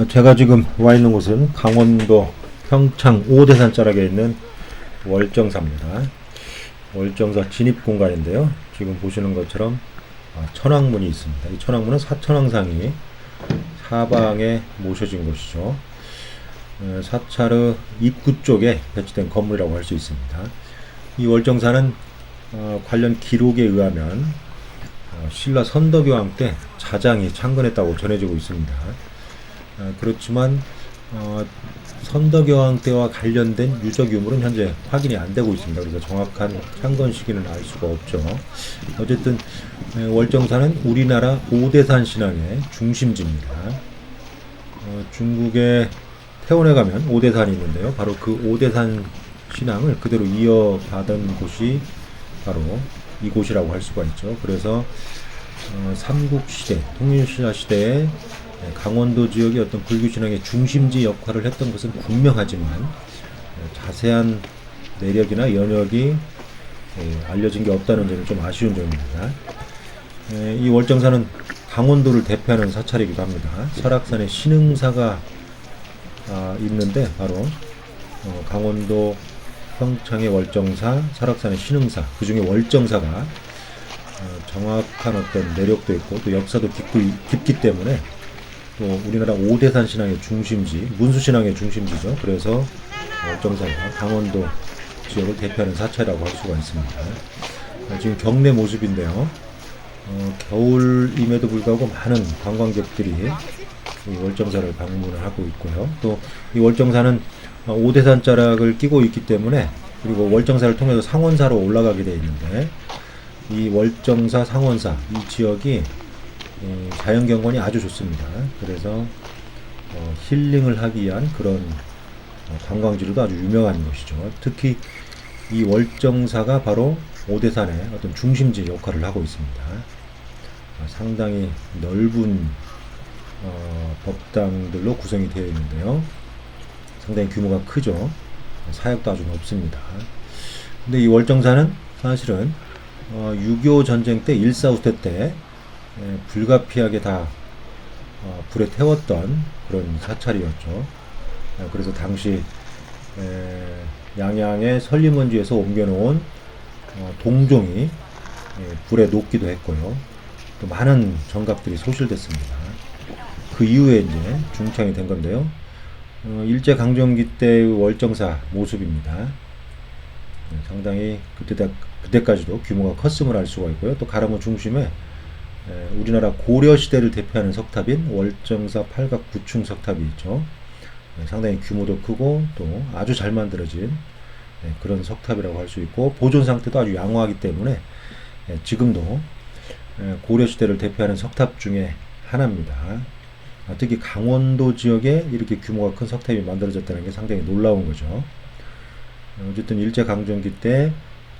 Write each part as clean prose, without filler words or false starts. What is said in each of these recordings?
제가 지금 와 있는 곳은 강원도 평창 오대산 자락에 있는 월정사입니다. 월정사 진입 공간인데요. 지금 보시는 것처럼 천왕문이 있습니다. 이 천왕문은 사천왕상이 사방에 모셔진 곳이죠. 사찰의 입구 쪽에 배치된 건물이라고 할 수 있습니다. 이 월정사는 관련 기록에 의하면 신라 선덕여왕 때 자장이 창건했다고 전해지고 있습니다. 그렇지만 선덕여왕 때와 관련된 유적 유물은 현재 확인이 안 되고 있습니다. 그래서 정확한 창건 시기는 알 수가 없죠. 어쨌든 월정사는 우리나라 오대산 신앙의 중심지입니다. 중국의 태원에 가면 오대산이 있는데요. 바로 그 오대산 신앙을 그대로 이어받은 곳이 바로 이곳이라고 할 수가 있죠. 그래서 삼국시대, 통일신라 시대에 강원도 지역의 어떤 불교신앙의 중심지 역할을 했던 것은 분명하지만 자세한 내력이나 연역이 알려진 게 없다는 점이 좀 아쉬운 점입니다. 이 월정사는 강원도를 대표하는 사찰이기도 합니다. 설악산에 신흥사가 있는데 바로 강원도 평창의 월정사, 설악산의 신흥사, 그 중에 월정사가 정확한 어떤 내력도 있고 또 역사도 깊기 때문에 또 우리나라 오대산 신앙의 중심지, 문수 신앙의 중심지죠. 그래서 월정사가 강원도 지역을 대표하는 사찰이라고 할 수가 있습니다. 지금 경내 모습인데요. 겨울임에도 불구하고 많은 관광객들이 이 월정사를 방문을 하고 있고요. 또 이 월정사는 오대산 자락을 끼고 있기 때문에, 그리고 월정사를 통해서 상원사로 올라가게 되어 있는데, 이 월정사, 상원사 이 지역이 자연경관이 아주 좋습니다. 그래서 힐링을 하기 위한 그런 관광지로도 아주 유명한 곳이죠. 특히 이 월정사가 바로 오대산의 어떤 중심지 역할을 하고 있습니다. 상당히 넓은 법당들로 구성이 되어 있는데요. 상당히 규모가 크죠. 사역도 아주 높습니다. 근데 이 월정사는 사실은 6.25 전쟁 때 1.4 때 불가피하게 다 불에 태웠던 그런 사찰이었죠. 그래서 당시 양양의 설림원지에서 옮겨놓은 동종이 불에 녹기도 했고요. 또 많은 정갑들이 소실됐습니다. 그 이후에 이제 중창이 된 건데요. 일제강점기 때의 월정사 모습입니다. 상당히 그때까지도 규모가 컸음을 알 수가 있고요. 또 가라모 중심에 우리나라 고려시대를 대표하는 석탑인 월정사 팔각 구층 석탑이 있죠. 상당히 규모도 크고 또 아주 잘 만들어진 그런 석탑이라고 할 수 있고, 보존 상태도 아주 양호하기 때문에 지금도 고려시대를 대표하는 석탑 중에 하나입니다. 특히 강원도 지역에 이렇게 규모가 큰 석탑이 만들어졌다는 게 상당히 놀라운 거죠. 어쨌든 일제강점기 때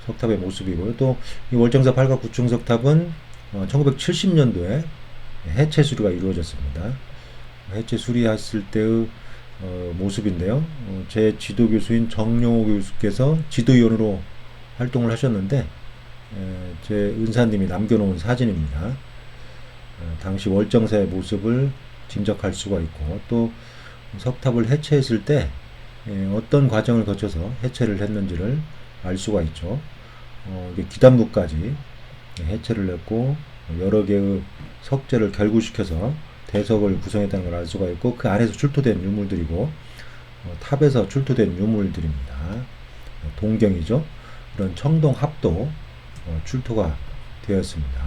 석탑의 모습이고요. 또 이 월정사 팔각 구층 석탑은 1970년도에 해체 수리가 이루어졌습니다. 해체 수리했을 때의 모습인데요. 제 지도 교수인 정용호 교수께서 지도위원으로 활동을 하셨는데 제 은사님이 남겨놓은 사진입니다. 당시 월정사의 모습을 짐작할 수가 있고, 또 석탑을 해체했을 때 어떤 과정을 거쳐서 해체를 했는지를 알 수가 있죠. 이게 기단부까지 해체를 했고 여러 개의 석재를 결구시켜서 대석을 구성했다는 걸 알 수가 있고, 그 안에서 출토된 유물들이고 탑에서 출토된 유물들입니다. 동경이죠. 이런 청동합도 출토가 되었습니다.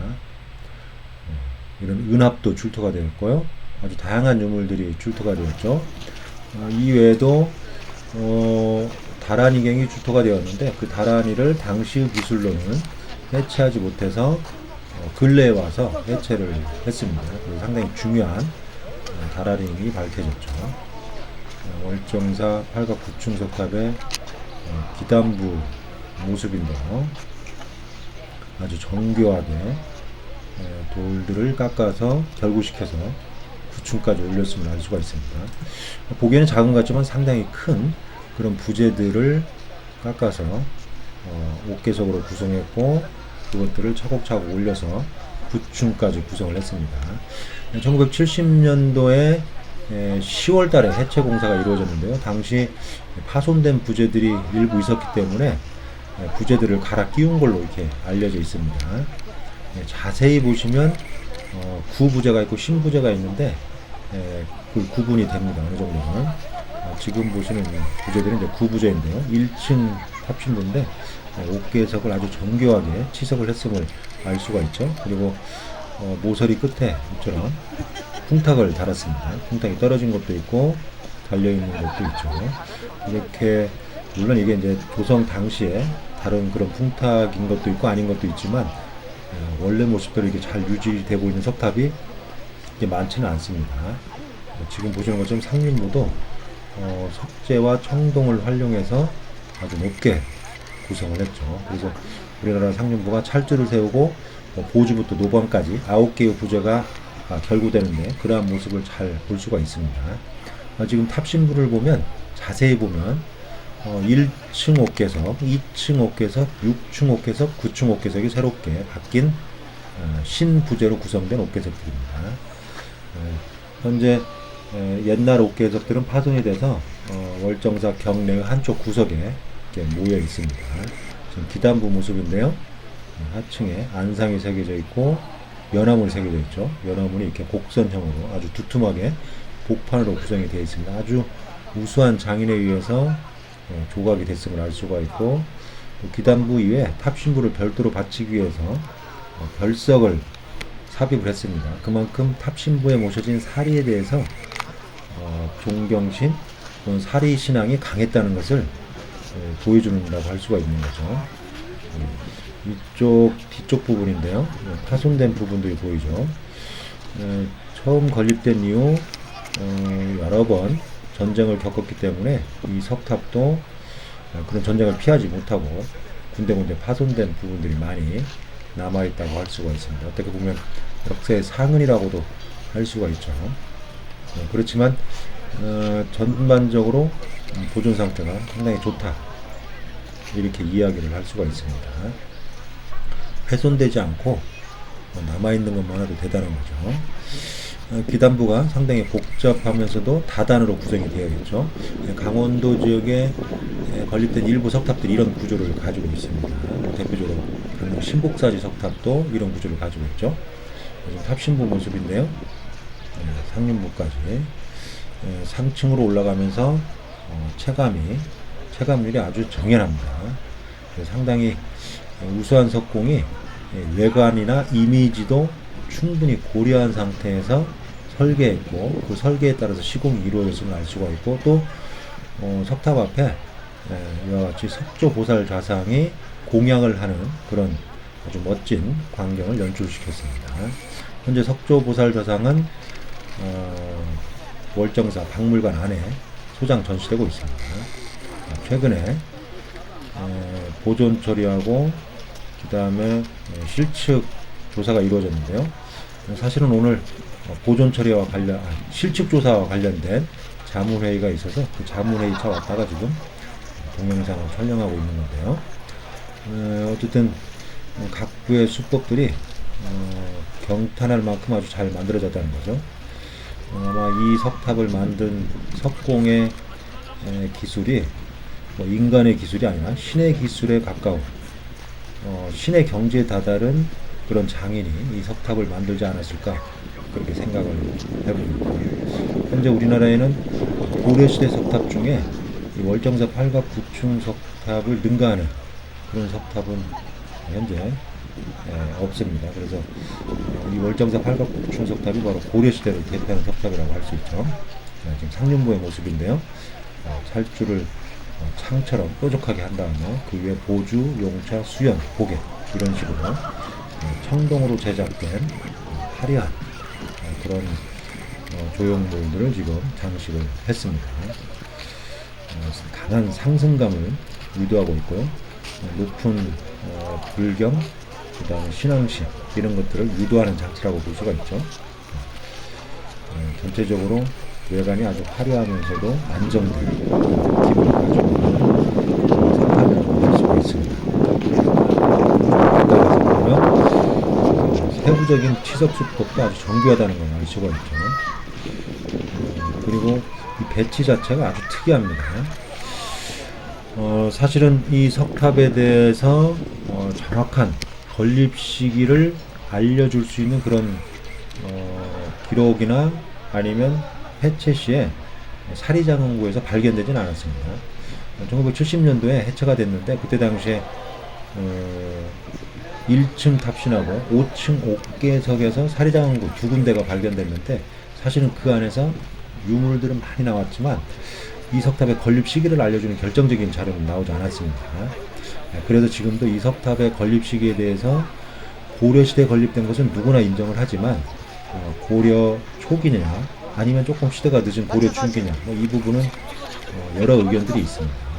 이런 은합도 출토가 되었고요. 아주 다양한 유물들이 출토가 되었죠. 이외에도 다란이경이 출토가 되었는데, 그 다란이를 당시 기술로는 해체하지 못해서 근래에 와서 해체를 했습니다. 그래서 상당히 중요한 다란이경이 밝혀졌죠. 월정사 팔각 구층 석탑의 기단부 모습인데요. 아주 정교하게 돌들을 깎아서 결구시켜서 9층까지 올렸음을 알 수가 있습니다. 보기에는 작은 것 같지만 상당히 큰 그런 부재들을 깎아서 옥계석으로 구성했고, 그것들을 차곡차곡 올려서 9층까지 구성을 했습니다. 1970년도에 10월 달에 해체 공사가 이루어졌는데요. 당시 파손된 부재들이 일부 있었기 때문에 부재들을 갈아 끼운 걸로 이렇게 알려져 있습니다. 자세히 보시면 구부재가 있고 신부재가 있는데 그 구분이 됩니다. 어느 정도는. 지금 보시는 부재들은 이제 구부재인데요. 1층 탑신부인데 옥계석을 아주 정교하게 치석을 했음을 알 수가 있죠. 그리고 모서리 끝에 이처럼 풍탁을 달았습니다. 풍탁이 떨어진 것도 있고 달려있는 것도 있죠. 이렇게 물론 이게 이제 조성 당시에 다른 그런 풍탁인 것도 있고 아닌 것도 있지만 원래 모습대로 이게 잘 유지되고 있는 석탑이 이게 많지는 않습니다. 지금 보시는 것처럼 상륜부도 석재와 청동을 활용해서 아주 높게 구성을 했죠. 그래서 우리나라 상륜부가 찰주를 세우고 보주부터 노방까지 9개의 부재가 결구되는데 그러한 모습을 잘 볼 수가 있습니다. 지금 탑신부를 보면 자세히 보면 1층 옥계석, 2층 옥계석, 6층 옥계석, 9층 옥계석이 새롭게 바뀐 신부재로 구성된 옥계석들입니다. 현재 옛날 옥계석들은 파손이 돼서 월정사 경내의 한쪽 구석에 이렇게 모여 있습니다. 지금 기단부 모습인데요. 하층에 안상이 새겨져 있고 연화문이 새겨져 있죠. 연화문이 이렇게 곡선형으로 아주 두툼하게 복판으로 구성이 되어 있습니다. 아주 우수한 장인에 의해서 조각이 됐음을 알 수가 있고 기단부 이외에 탑신부를 별도로 바치기 위해서 별석을 삽입을 했습니다. 그만큼 탑신부에 모셔진 사리에 대해서 존경심 또는 사리 신앙이 강했다는 것을 보여주는다고 할 수가 있는 거죠. 이쪽 뒤쪽 부분인데요. 파손된 부분들이 보이죠. 처음 건립된 이후 여러 번 전쟁을 겪었기 때문에 이 석탑도 그런 전쟁을 피하지 못하고 군데군데 파손된 부분들이 많이 남아있다고 할 수가 있습니다. 어떻게 보면 역사의 상흔이라고도 할 수가 있죠. 그렇지만 전반적으로 보존 상태가 상당히 좋다 이렇게 이야기를 할 수가 있습니다. 훼손되지 않고 남아있는 것만 해도 대단한 거죠. 기단부가 상당히 복잡하면서도 다단으로 구성이 되어 있죠. 강원도 지역에 건립된 일부 석탑들이 이런 구조를 가지고 있습니다. 대표적으로 강릉 신복사지 석탑도 이런 구조를 가지고 있죠. 탑신부 모습인데요. 상륜부까지 3층으로 올라가면서 체감률이 아주 정연합니다. 상당히 우수한 석공이 외관이나 이미지도 충분히 고려한 상태에서 설계했고 그 설계에 따라서 시공이 이루어졌음을 알 수가 있고 또 석탑 앞에 이와 같이 석조보살 좌상이 공양을 하는 그런 아주 멋진 광경을 연출시켰습니다. 현재 석조보살 좌상은 월정사 박물관 안에 소장 전시되고 있습니다. 최근에 보존 처리하고 그 다음에 실측 조사가 이루어졌는데요. 사실은 오늘 보존 처리와 실측 조사와 관련된 자문회의가 있어서 그 자문회의 차 왔다가 지금 동영상을 촬영하고 있는 건데요. 어쨌든 각 부의 수법들이 경탄할 만큼 아주 잘 만들어졌다는 거죠. 아마 이 석탑을 만든 석공의 기술이 인간의 기술이 아니라 신의 기술에 가까운 신의 경지에 다다른 그런 장인이 이 석탑을 만들지 않았을까 그렇게 생각을 해봅니다. 현재 우리나라에는 고려시대 석탑 중에 이 월정사 8갑 9충 석탑을 능가하는 그런 석탑은 현재 없습니다. 그래서 이 월정사 8갑 9충 석탑이 바로 고려시대를 대표하는 석탑이라고 할 수 있죠. 지금 상륜부의 모습인데요. 찰주를 창처럼 뾰족하게 한 다음에 그 위에 보주, 용차, 수연, 고개 이런 식으로 청동으로 제작된 화려한 그런 조형물들을 지금 장식을 했습니다. 강한 상승감을 유도하고 있고요. 높은 불경, 그 다음에 신앙심 이런 것들을 유도하는 장치라고 볼 수가 있죠. 전체적으로 외관이 아주 화려하면서도 안정된 기분을 가지고 있는 석탑이라고 할 수가 있습니다. 가까이서 보면 세부적인 치석 수법도 아주 정교하다는 걸 알 수가 있죠. 그리고 이 배치 자체가 아주 특이합니다. 사실은 이 석탑에 대해서 정확한 건립 시기를 알려줄 수 있는 그런 기록이나 아니면 해체 시에 사리장원고에서 발견되진 않았습니다. 1970년도에 해체가 됐는데 그때 당시에 1층 탑신하고 5층 옥계석에서 사리장원고 두 군데가 발견됐는데 사실은 그 안에서 유물들은 많이 나왔지만 이 석탑의 건립 시기를 알려주는 결정적인 자료는 나오지 않았습니다. 그래서 지금도 이 석탑의 건립 시기에 대해서 고려시대에 건립된 것은 누구나 인정을 하지만 고려 초기냐 아니면 조금 시대가 늦은 고려 중기냐 이 부분은 여러 의견들이 있습니다.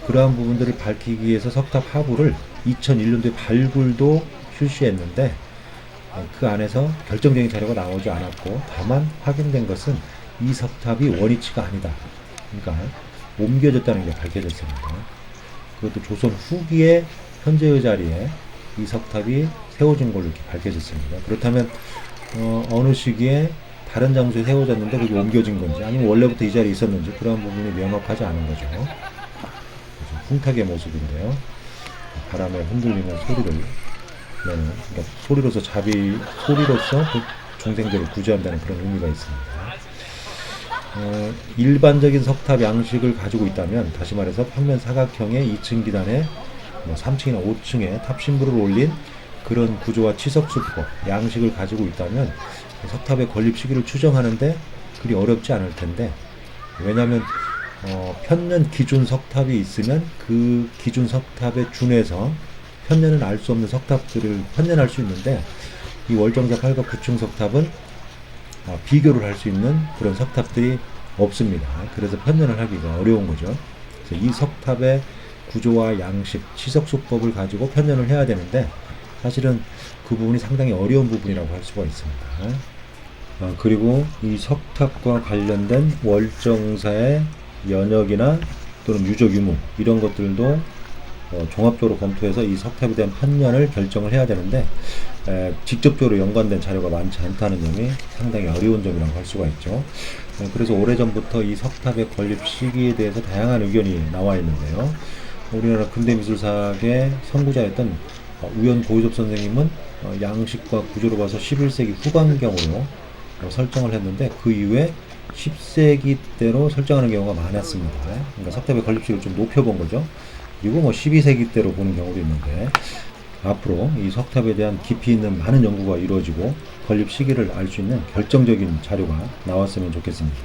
그러한 부분들을 밝히기 위해서 석탑 하부를 2001년도에 발굴도 실시했는데 그 안에서 결정적인 자료가 나오지 않았고 다만 확인된 것은 이 석탑이 원위치가 아니다. 그러니까 옮겨졌다는 게 밝혀졌습니다. 그것도 조선 후기에 현재의 자리에 이 석탑이 세워진 걸로 이렇게 밝혀졌습니다. 그렇다면 어느 시기에 다른 장소에 세워졌는데 그게 옮겨진 건지 아니면 원래부터 이 자리에 있었는지 그런 부분이 명확하지 않은 거죠. 풍탁의 모습인데요. 바람에 흔들리는 소리를 내는 그러니까 소리로서 그 중생들을 구제한다는 그런 의미가 있습니다. 일반적인 석탑 양식을 가지고 있다면 다시 말해서 평면 사각형의 2층 기단에 3층이나 5층에 탑신부를 올린 그런 구조와 치석수법 양식을 가지고 있다면 석탑의 건립 시기를 추정하는데 그리 어렵지 않을 텐데 왜냐하면 편년 기준 석탑이 있으면 그 기준 석탑에 준해서 편년은 알 수 없는 석탑들을 편년할 수 있는데 이 월정사 8과 9층 석탑은 비교를 할 수 있는 그런 석탑들이 없습니다. 그래서 편년을 하기가 어려운 거죠. 그래서 이 석탑의 구조와 양식, 치석수법을 가지고 편년을 해야 되는데 사실은 그 부분이 상당히 어려운 부분이라고 할 수가 있습니다. 그리고 이 석탑과 관련된 월정사의 연역이나 또는 유적 유무 이런 것들도 종합적으로 검토해서 이 석탑에 대한 편년을 결정을 해야 되는데 직접적으로 연관된 자료가 많지 않다는 점이 상당히 어려운 점이라고 할 수가 있죠. 그래서 오래전부터 이 석탑의 건립 시기에 대해서 다양한 의견이 나와 있는데요. 우리나라 근대미술사학의 선구자였던 우연 고유섭 선생님은 양식과 구조로 봐서 11세기 후반경으로 설정을 했는데 그 이후에 10세기 때로 설정하는 경우가 많았습니다. 그러니까 석탑의 건립 시기를 좀 높여본 거죠. 그리고 12세기 때로 보는 경우도 있는데 앞으로 이 석탑에 대한 깊이 있는 많은 연구가 이루어지고 건립 시기를 알 수 있는 결정적인 자료가 나왔으면 좋겠습니다.